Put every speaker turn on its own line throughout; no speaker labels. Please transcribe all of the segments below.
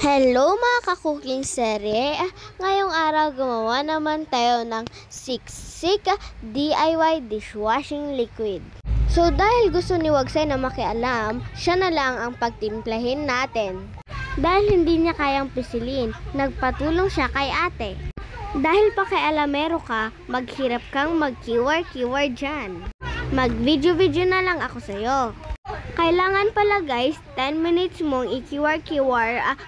Hello mga kakuking serye! Ngayong araw gumawa naman tayo ng siksik DIY dishwashing liquid. So dahil gusto ni Wagsay na makialam, siya na lang ang pagtimplahin natin. Dahil hindi niya kayang pisilin, nagpatulong siya kay ate. Dahil pakialamero ka, maghirap kang mag-keyword dyan. Mag-video na lang ako sa'yo. Kailangan pala guys, 10 minutes mong i-keyword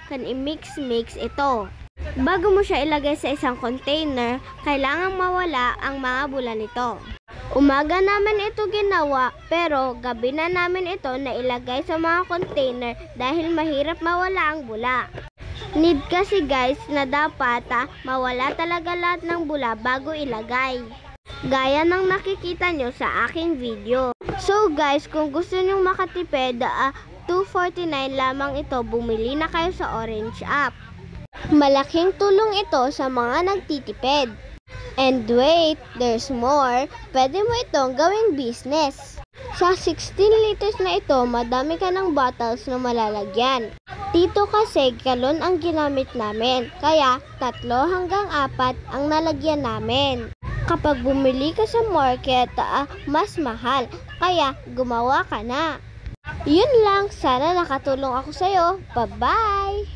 kan i-mix ito. Bago mo siya ilagay sa isang container, kailangang mawala ang mga bula nito. Umaga namin ito ginawa, pero gabi na namin ito na ilagay sa mga container dahil mahirap mawala ang bula. Need kasi guys na dapat mawala talaga lahat ng bula bago ilagay. Gaya ng nakikita nyo sa aking video. So guys, kung gusto nyo makatipid, $2.49 lamang ito, bumili na kayo sa Orange app. Malaking tulong ito sa mga nagtitipid. And wait, there's more. Pwede mo itong gawing business. Sa 16 liters na ito, madami ka ng bottles na malalagyan. Dito kasi galon ang ginamit namin, kaya 3 hanggang 4 ang nalagyan namin. Kapag bumili ka sa market, mas mahal. Kaya gumawa ka na. Yun lang, sana nakatulong ako sa'yo. Bye-bye!